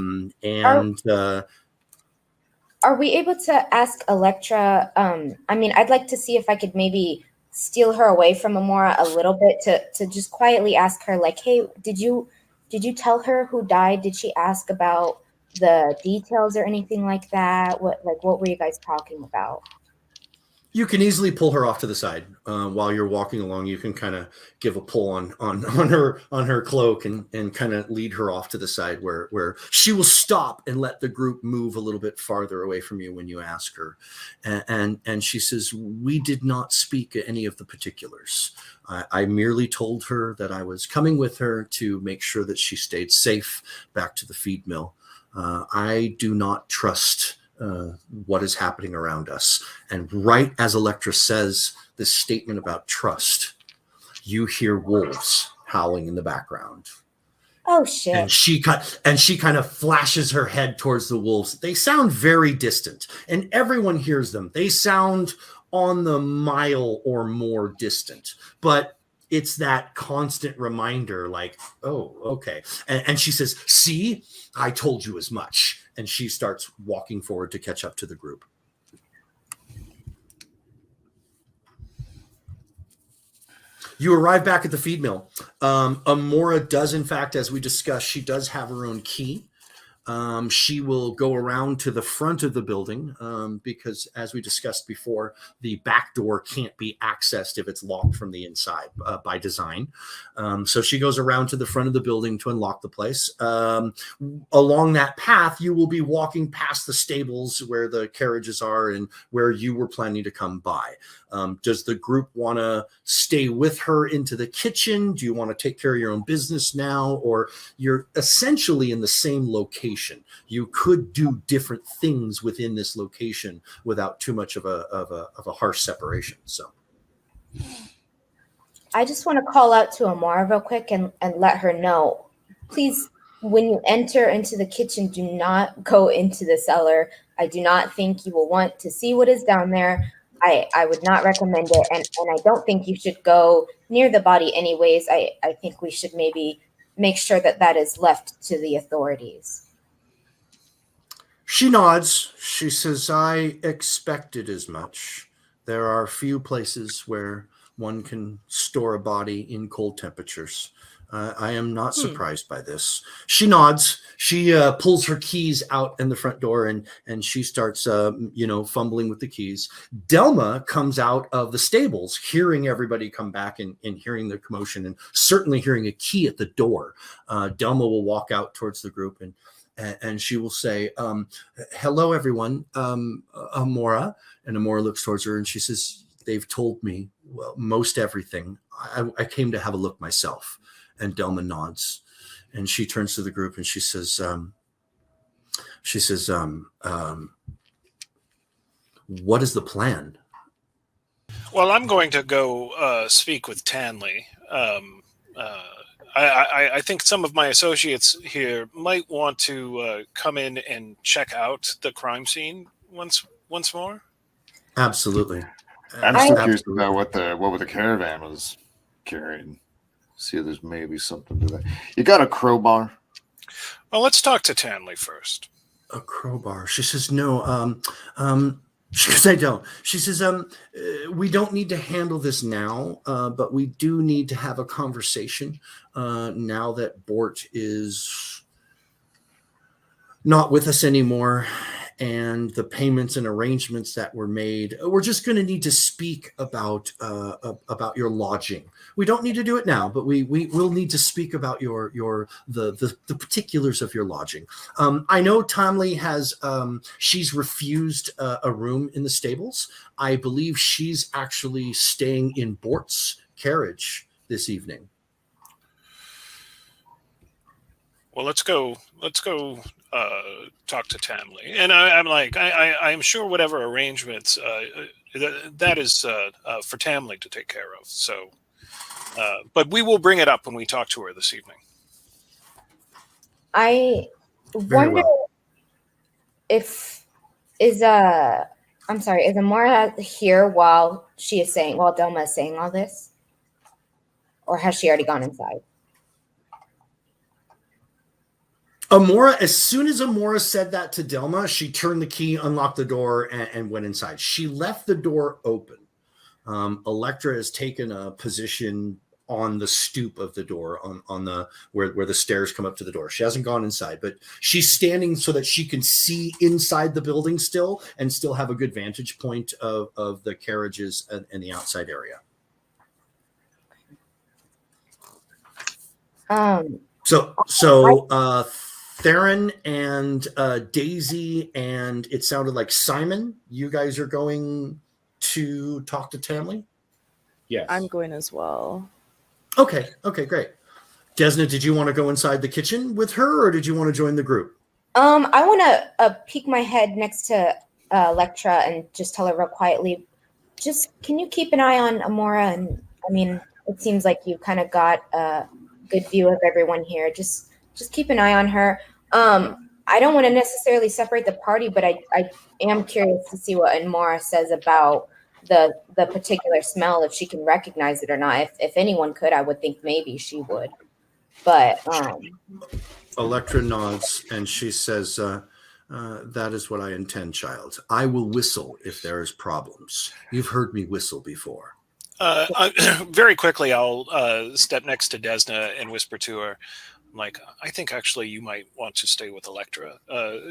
we able to ask Electra? I mean, I'd like to see if I could maybe steal her away from Amora a little bit to just quietly ask her, like, hey, did you tell her who died? Did she ask about the details or anything like that? What were you guys talking about? You can easily pull her off to the side while you're walking along. You can kind of give a pull on her cloak and kind of lead her off to the side where she will stop and let the group move a little bit farther away from you when you ask her. And she says, we did not speak any of the particulars. I merely told her that I was coming with her to make sure that she stayed safe back to the feed mill. I do not trust what is happening around us. And right as Electra says this statement about trust, you hear wolves howling in the background. Oh shit. And she kind of flashes her head towards the wolves. They sound very distant, and everyone hears them. They sound on the mile or more distant, but it's that constant reminder, like, oh, okay. And she says, see, I told you as much. And she starts walking forward to catch up to the group. You arrive back at the feed mill. Amora does, in fact, as we discussed, she does have her own key. She will go around to the front of the building because, as we discussed before, the back door can't be accessed if it's locked from the inside by design. So she goes around to the front of the building to unlock the place. Along that path, you will be walking past the stables where the carriages are and where you were planning to come by. Does the group want to stay with her into the kitchen? Do you want to take care of your own business now? Or you're essentially in the same location. You could do different things within this location without too much of a harsh separation. So I just want to call out to Amora real quick and let her know, please, when you enter into the kitchen, do not go into the cellar. I do not think you will want to see what is down there. I would not recommend it. And I don't think you should go near the body anyways. I think we should maybe make sure that is left to the authorities. She nods. She says, I expected as much. There are few places where one can store a body in cold temperatures. I am not surprised by this. She nods. She pulls her keys out in the front door and she starts, fumbling with the keys. Delma comes out of the stables, hearing everybody come back and hearing the commotion and certainly hearing a key at the door. Delma will walk out towards the group and she will say, hello, everyone, Amora. And Amora looks towards her and she says, they've told me most everything. I came to have a look myself. And Delma nods, and she turns to the group and she says, what is the plan? Well, I'm going to go speak with Tanley. I think some of my associates here might want to come in and check out the crime scene once more? Absolutely. I'm still I- curious about what the caravan was carrying. See if there's maybe something to that. You got a crowbar? Well, let's talk to Tanley first. A crowbar. She says, no, she says, I don't. She says, we don't need to handle this now, but we do need to have a conversation now that Bort is not with us anymore, and the payments and arrangements that were made. We're just going to need to speak about your lodging. We don't need to do it now, but we will need to speak about the particulars of your lodging. I know Tomley has she's refused a room in the stables. I believe she's actually staying in Bort's carriage this evening. Well, let's go talk to Tanley. And I'm sure whatever arrangements that is for Tanley to take care of. So, but we will bring it up when we talk to her this evening. I wonder if is Amora here while Delma is saying all this, or has she already gone inside? Amora, as soon as Amora said that to Delma, she turned the key, unlocked the door, and went inside. She left the door open. Electra has taken a position on the stoop of the door, on the where the stairs come up to the door. She hasn't gone inside, but she's standing so that she can see inside the building still, and still have a good vantage point of the carriages and the outside area. So Theron and Daisy, and it sounded like Simon, you guys are going to talk to Tamley? Yes. I'm going as well. Okay, great. Desna, did you want to go inside the kitchen with her, or did you want to join the group? I want to peek my head next to Electra and just tell her real quietly, just can you keep an eye on Amora? And I mean, it seems like you kind of got a good view of everyone here. Just keep an eye on her. I don't want to necessarily separate the party, but I am curious to see what Amora says about the particular smell, if she can recognize it or not. If anyone could, I would think maybe she would. But Electra nods and she says, that is what I intend, child. I will whistle if there is problems. You've heard me whistle before. Very quickly, I'll step next to Desna and whisper to her, like, I think actually you might want to stay with Electra.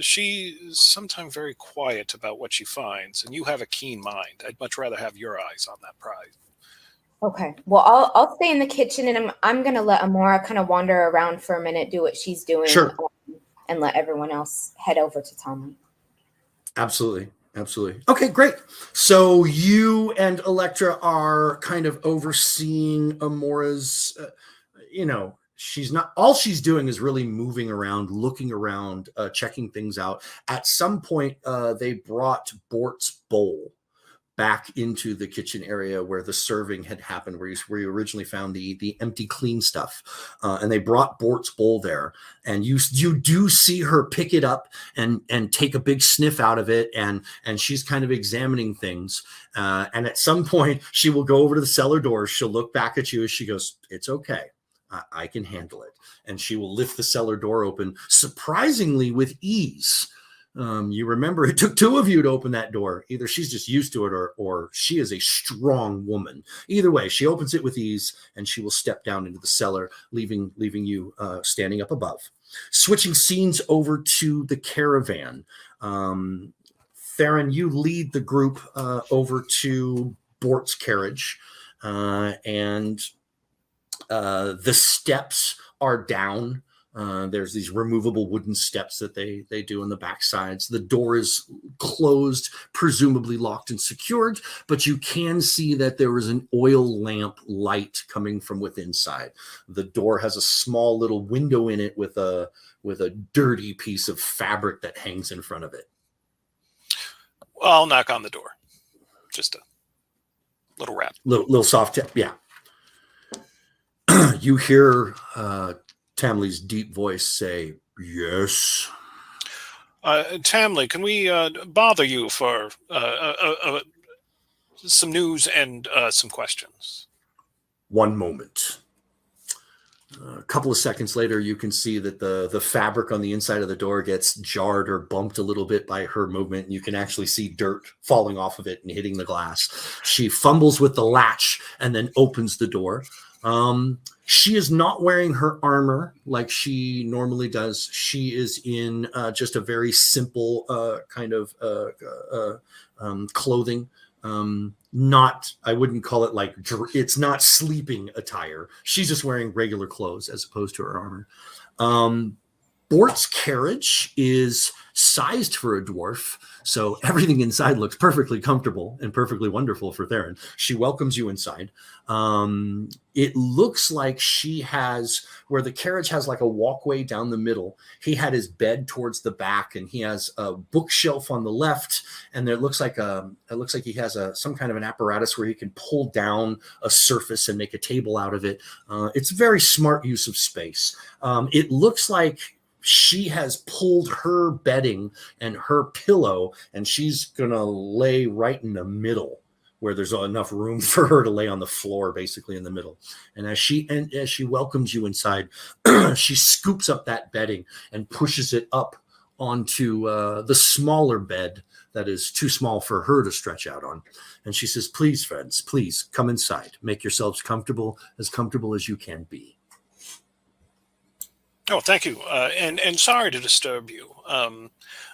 She's sometimes very quiet about what she finds, and you have a keen mind. I'd much rather have your eyes on that prize. Okay. Well, I'll stay in the kitchen, and I'm gonna let Amora kind of wander around for a minute, do what she's doing, sure, and let everyone else head over to Tommy. Absolutely. Okay, great. So you and Electra are kind of overseeing Amora's, she's not, all she's doing is really moving around, looking around, checking things out. At some point, they brought Bort's bowl back into the kitchen area where the serving had happened, where you originally found the empty clean stuff. And they brought Bort's bowl there, and you do see her pick it up and take a big sniff out of it. And she's kind of examining things. And at some point she will go over to the cellar door. She'll look back at you as she goes, "It's okay. I can handle it." And she will lift the cellar door open, surprisingly with ease. You remember it took two of you to open that door. Either she's just used to it, or she is a strong woman. Either way, she opens it with ease, and she will step down into the cellar, leaving you standing up above. Switching scenes over to the caravan. Theron, you lead the group over to Bort's carriage, and the steps are down. There's these removable wooden steps that they do on the back sides. The door is closed, presumably locked and secured, but you can see that there is an oil lamp light coming from within inside. The door has a small little window in it with a dirty piece of fabric that hangs in front of it. Well, I'll knock on the door. Just a little rap. Little soft tap, yeah. You hear Tamley's deep voice say, "Yes." Tamley, can we bother you for some news and some questions? One moment. A couple of seconds later, you can see that the fabric on the inside of the door gets jarred or bumped a little bit by her movement. You can actually see dirt falling off of it and hitting the glass. She fumbles with the latch and then opens the door. She is not wearing her armor like she normally does. She is in just a very simple kind of clothing. I wouldn't call it like, it's not sleeping attire. She's just wearing regular clothes as opposed to her armor. Bort's carriage is sized for a dwarf, so everything inside looks perfectly comfortable and perfectly wonderful for Theron. She welcomes you inside. It looks like she has, where the carriage has like a walkway down the middle, he had his bed towards the back, and he has a bookshelf on the left, and it looks like he has some kind of an apparatus where he can pull down a surface and make a table out of it. It's a very smart use of space. It looks like she has pulled her bedding and her pillow, and she's gonna lay right in the middle where there's enough room for her to lay on the floor, basically in the middle. And as she welcomes you inside, she scoops up that bedding and pushes it up onto the smaller bed that is too small for her to stretch out on. And she says, "Please, friends, please come inside. Make yourselves comfortable as you can be." Oh, thank you. And sorry to disturb you.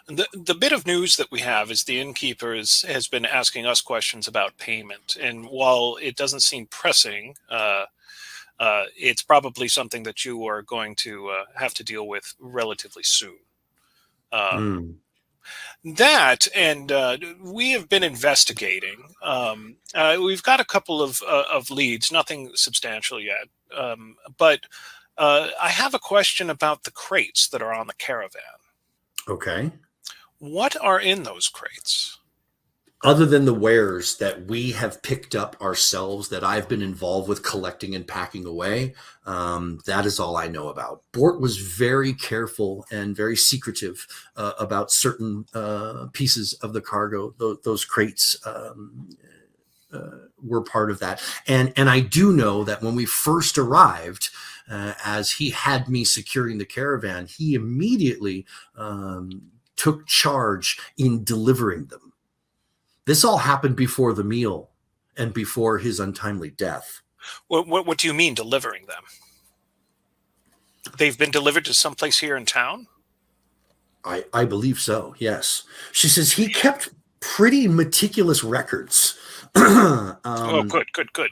The bit of news that we have is the innkeeper has been asking us questions about payment. And while it doesn't seem pressing, it's probably something that you are going to have to deal with relatively soon. That, and we have been investigating. We've got a couple of leads, nothing substantial yet, but I have a question about the crates that are on the caravan. Okay. What are in those crates? Other than the wares that we have picked up ourselves, that I've been involved with collecting and packing away, that is all I know about. Bort was very careful and very secretive about certain pieces of the cargo. Those crates were part of that. And I do know that when we first arrived, as he had me securing the caravan, he immediately took charge in delivering them. This all happened before the meal and before his untimely death. What do you mean delivering them? They've been delivered to someplace here in town? I believe so, yes. She says he kept pretty meticulous records. Oh, good.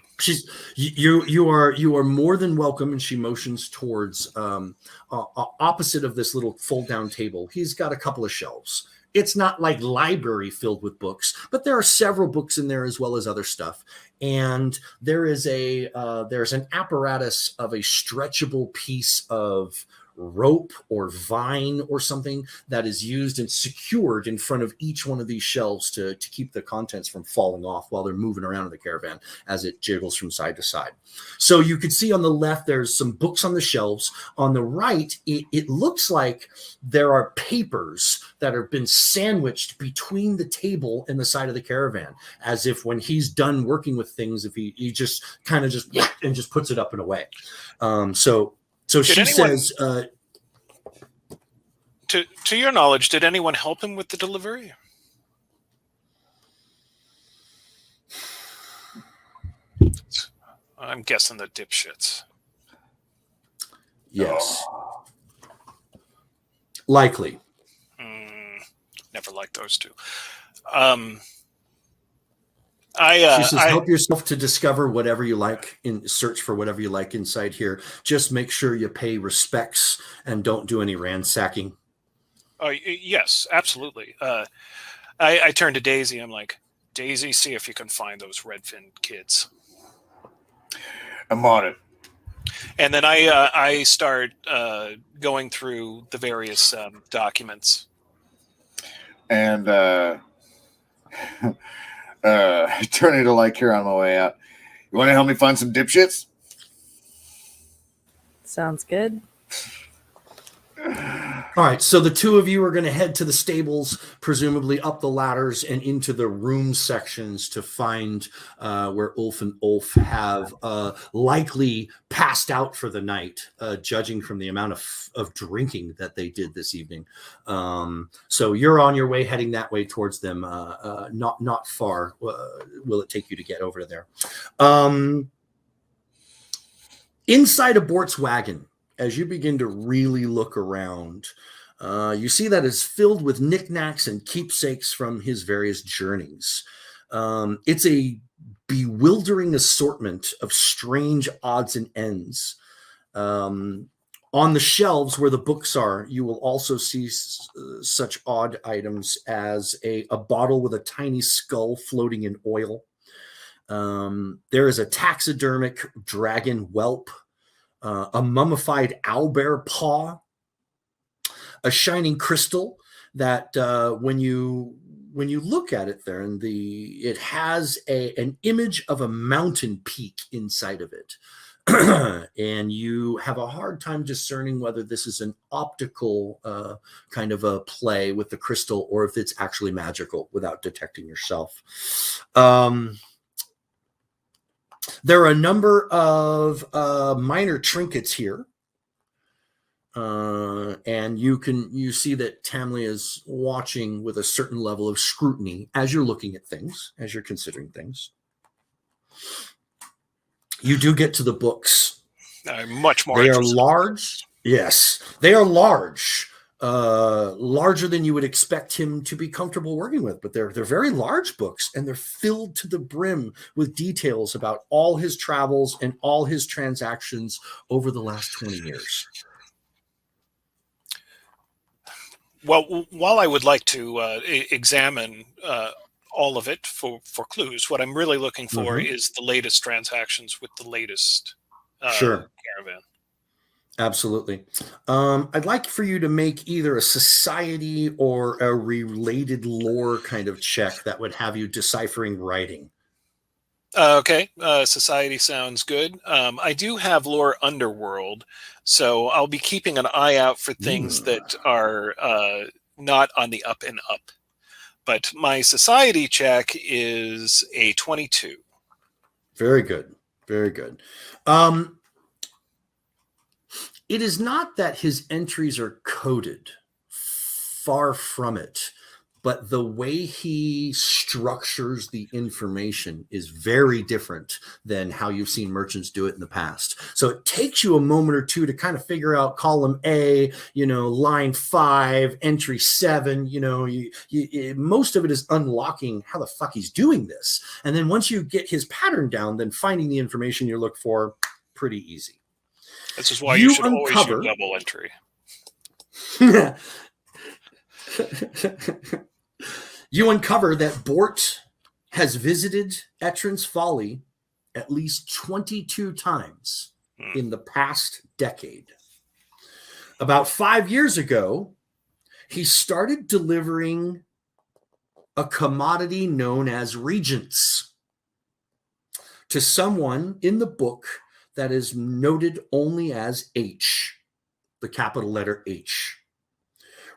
You are more than welcome, and she motions towards opposite of this little fold down table. He's got a couple of shelves. It's not like library filled with books, but there are several books in there as well as other stuff. And there's an apparatus of a stretchable piece of rope or vine or something that is used and secured in front of each one of these shelves to keep the contents from falling off while they're moving around in the caravan as it jiggles from side to side. So you can see on the left, there's some books on the shelves. On the right, it looks like there are papers that have been sandwiched between the table and the side of the caravan, as if when he's done working with things, if he just kind of just puts it up and away. So she says, to your knowledge, did anyone help him with the delivery? I'm guessing the dipshits. Yes. Likely. Never liked those two. She says, help yourself to discover whatever you like, search for whatever you like inside here. Just make sure you pay respects and don't do any ransacking. Yes, absolutely. I turn to Daisy. I'm like, Daisy, see if you can find those Redfin kids. I'm on it. And then I start going through the various documents. And turning to like here on my way out. You want to help me find some dipshits? Sounds good. All right, so the two of you are going to head to the stables, presumably up the ladders and into the room sections to find where Ulf and Ulf have likely passed out for the night, judging from the amount of drinking that they did this evening. So you're on your way, heading that way towards them. Not far will it take you to get over to there. Inside of Bort's wagon, as you begin to really look around, you see that it's filled with knickknacks and keepsakes from his various journeys. It's a bewildering assortment of strange odds and ends. On the shelves where the books are, you will also see such odd items as a bottle with a tiny skull floating in oil. There is a taxidermic dragon whelp, a mummified owlbear paw, a shining crystal that when you look at it there, and it has an image of a mountain peak inside of it. And you have a hard time discerning whether this is an optical kind of a play with the crystal or if it's actually magical without detecting yourself. There are a number of minor trinkets here. And you see that Tamley is watching with a certain level of scrutiny as you're looking at things, as you're considering things. You do get to the books. Much more. They are large. Yes, they are large. Larger than you would expect him to be comfortable working with, but they're very large books, and they're filled to the brim with details about all his travels and all his transactions over the last 20 years. Well, while I would like to examine all of it for clues, what I'm really looking for is the latest transactions with the latest caravan. Absolutely. I'd like for you to make either a society or a related lore kind of check that would have you deciphering writing. Okay, society sounds good. I do have lore underworld, so I'll be keeping an eye out for things that are not on the up and up. But my society check is a 22. Very good. Very good. It is not that his entries are coded. Far from it. But the way he structures the information is very different than how you've seen merchants do it in the past. So it takes you a moment or two to kind of figure out column A, line 5, entry 7, most of it is unlocking how the fuck he's doing this. And then once you get his pattern down, then finding the information you look for, pretty easy. This is why you should always do double entry. You uncover that Bort has visited Etrin's Folly at least 22 times in the past decade. About 5 years ago, he started delivering a commodity known as regents to someone in the book that is noted only as H, the capital letter H,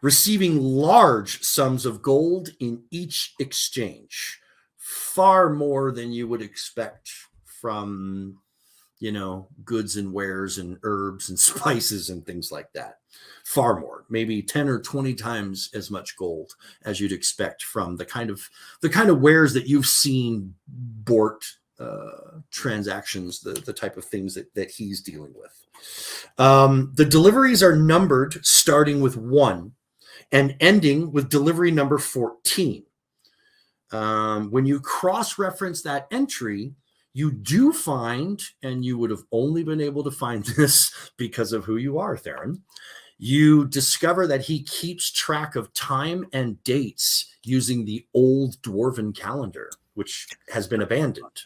receiving large sums of gold in each exchange, far more than you would expect from, goods and wares and herbs and spices and things like that. Far more, maybe 10 or 20 times as much gold as you'd expect from the kind of wares that you've seen Bort transactions, the type of things that he's dealing with. The deliveries are numbered starting with 1 and ending with delivery number 14. When you cross-reference that entry, you do find, and you would have only been able to find this because of who you are, Theron, you discover that he keeps track of time and dates using the old dwarven calendar, which has been abandoned.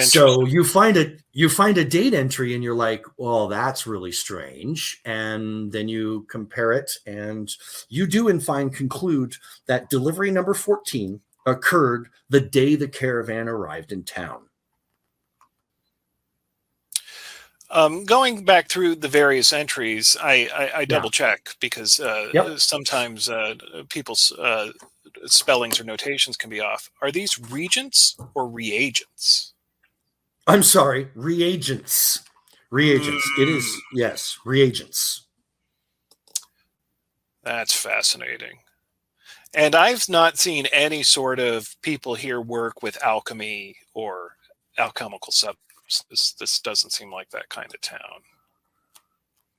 So you find a date entry and you're like, well, that's really strange. And then you compare it and you do in fact conclude that delivery number 14 occurred the day the caravan arrived in town. Going back through the various entries, I double check because sometimes people's spellings or notations can be off. Are these regents or reagents? I'm sorry, reagents. Reagents. It is, yes, reagents. That's fascinating. And I've not seen any sort of people here work with alchemy or alchemical substances. This doesn't seem like that kind of town.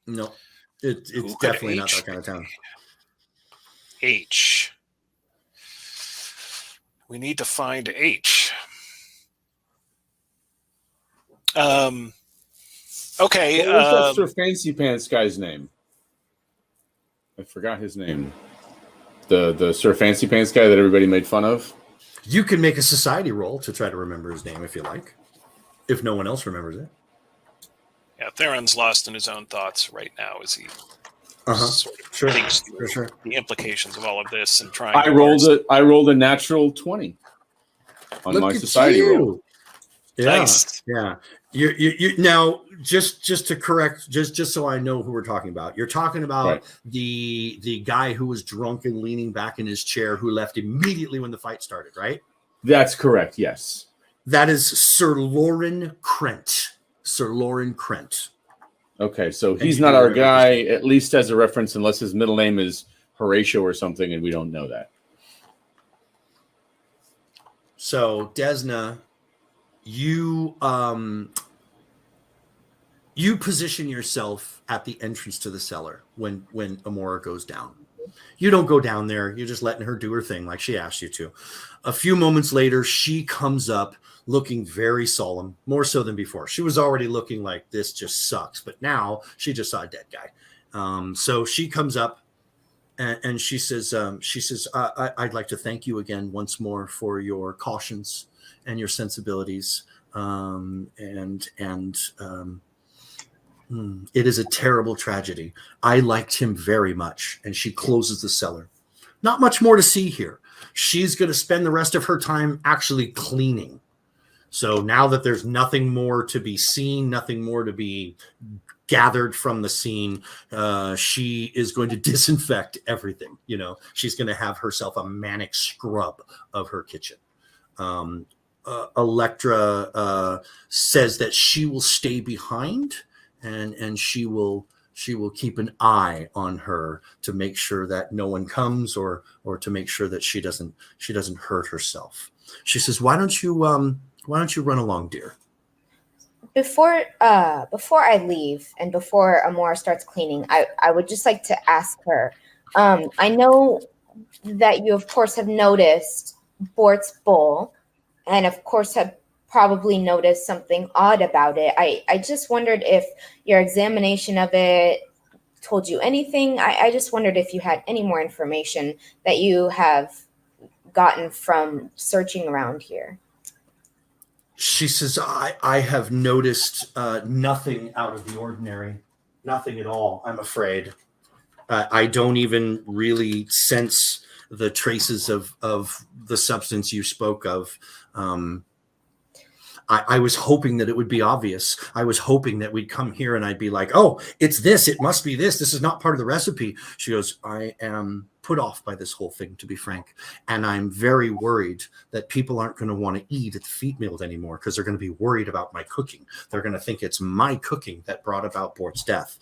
No, it's definitely not that kind of town. H. We need to find H. Okay. What was that Sir Fancy Pants guy's name? I forgot his name. The Sir Fancy Pants guy that everybody made fun of. You can make a society roll to try to remember his name if you like, if no one else remembers it. Yeah, Theron's lost in his own thoughts right now as he sort of thinks through the implications of all of this and trying. I rolled a natural 20 on my society roll. Yeah, nice. Yeah. You now just to correct, just so I know who we're talking about. You're talking about the guy who was drunk and leaning back in his chair who left immediately when the fight started, right? That's correct. Yes. That is Sir Lauren Krent. Sir Lauren Krent. Okay, so he's not our guy, at least as a reference, unless his middle name is Horatio or something, and we don't know that. So Desna, you position yourself at the entrance to the cellar when Amora goes down. You don't go down there. You're just letting her do her thing like she asked you to. A few moments later, she comes up looking very solemn, more so than before. She was already looking like this just sucks, but now she just saw a dead guy. So she comes up and she says, I'd like to thank you again once more for your cautions and your sensibilities. It is a terrible tragedy. I liked him very much. And she closes the cellar. Not much more to see here. She's going to spend the rest of her time actually cleaning. So now that there's nothing more to be seen, nothing more to be gathered from the scene, she is going to disinfect everything. You know, she's going to have herself a manic scrub of her kitchen. Electra says that she will stay behind and she will keep an eye on her to make sure that no one comes or to make sure that she doesn't hurt herself. She says, why don't you run along, dear? Before I leave and before Amora starts cleaning, I would just like to ask her. I know that you, of course, have noticed Bort's bowl, and of course have probably noticed something odd about it. I just wondered if your examination of it told you anything. I just wondered if you had any more information that you have gotten from searching around here. She says, I have noticed nothing out of the ordinary. Nothing at all, I'm afraid. I don't even really sense the traces of the substance you spoke of. I was hoping that it would be obvious. I was hoping that we'd come here and I'd be like, oh, it's this. It must be this. This is not part of the recipe. She goes, I am put off by this whole thing, to be frank. And I'm very worried that people aren't going to want to eat at the feet meals anymore because they're going to be worried about my cooking. They're going to think it's my cooking that brought about Bort's death.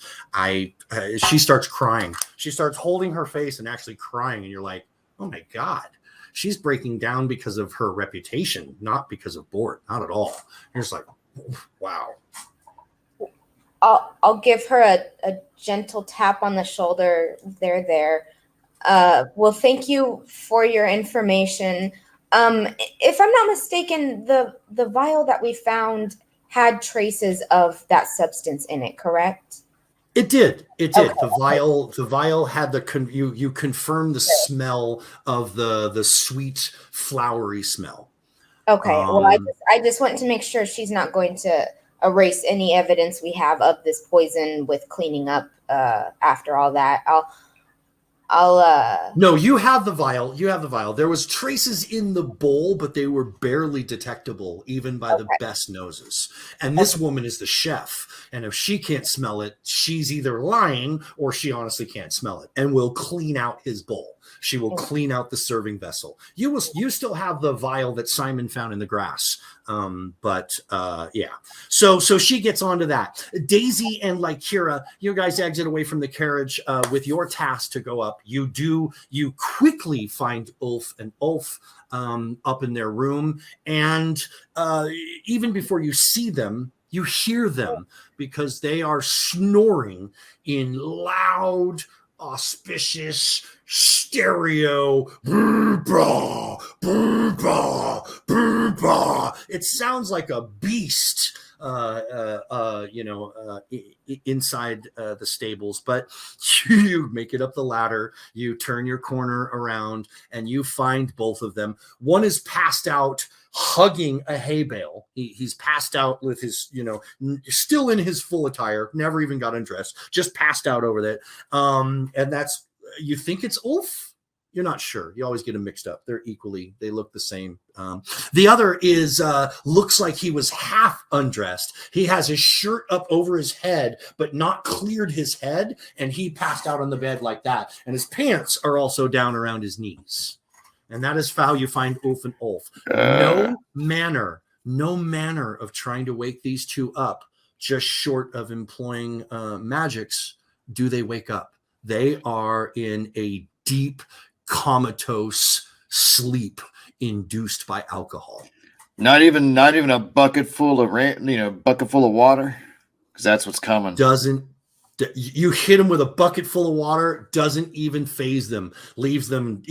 She starts crying. She starts holding her face and actually crying. And you're like, oh, my God. She's breaking down because of her reputation, not because of Bort, not at all. You're just like, wow. I'll give her a gentle tap on the shoulder. There. Well, thank you for your information. If I'm not mistaken, the vial that we found had traces of that substance in it, correct? It did. Okay. The vial had you confirmed the smell of the sweet, flowery smell. Okay. Well, I just wanted to make sure she's not going to erase any evidence we have of this poison with cleaning up after all that. I'll No, you have the vial. You have the vial. There was traces in the bowl, but they were barely detectable, even by the best noses. And this woman is the chef. And if she can't smell it, she's either lying or she honestly can't smell it and will clean out his bowl. She will clean out the serving vessel. You still have the vial that Simon found in the grass. Yeah. So she gets onto that. Daisy and Lycura, you guys exit away from the carriage with your task to go up. You quickly find Ulf and Ulf up in their room. And even before you see them, you hear them because they are snoring in loud, auspicious stereo. It sounds like a beast inside the stables, but you make it up the ladder, you turn your corner around, and you find both of them. One is passed out hugging a hay bale. He's passed out with his, still in his full attire, never even got undressed, just passed out over that. And that's, you think it's Ulf? You're not sure. You always get them mixed up. They look the same. The other is, looks like he was half undressed. He has his shirt up over his head, but not cleared his head. And he passed out on the bed like that. And his pants are also down around his knees. And that is how you find Ulf and Ulf. No manner of trying to wake these two up, just short of employing magics, do they wake up. They are in a deep, comatose sleep induced by alcohol. Not even a bucket full of water, because that's what's coming. You hit them with a bucket full of water, doesn't even phase them, leaves them.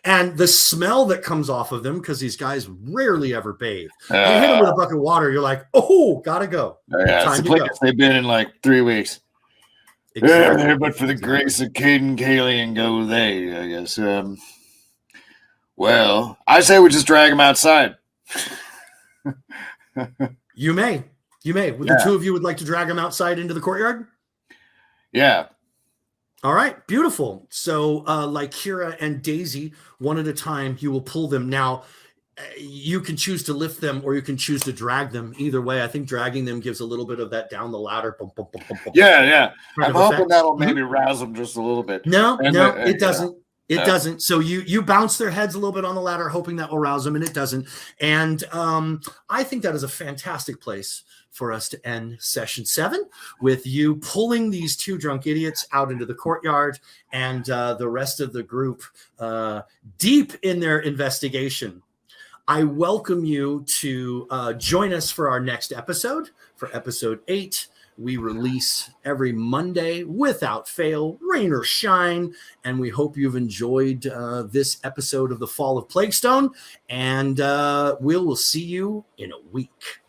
And the smell that comes off of them, because these guys rarely ever bathe. You hit them with a bucket of water, you're like, oh, gotta go. Yeah, it's the place they've been in like 3 weeks. Exactly. But for the grace of Caden, Kaylee, and go they, I guess. Well, I say we just drag them outside. You may. The two of you would like to drag them outside into the courtyard? Yeah. All right, beautiful. So Lycura and Daisy, one at a time, you will pull them. Now, you can choose to lift them or you can choose to drag them. Either way, I think dragging them gives a little bit of that down the ladder. Yeah. I'm hoping that'll maybe rouse them just a little bit. No, it doesn't. It doesn't. So you bounce their heads a little bit on the ladder, hoping that will rouse them, and it doesn't. And I think that is a fantastic place for us to end session 7 with you pulling these two drunk idiots out into the courtyard and the rest of the group deep in their investigation. I welcome you to join us for our next episode, for episode 8. We release every Monday without fail, rain or shine. And we hope you've enjoyed this episode of The Fall of Plaguestone. And we'll see you in a week.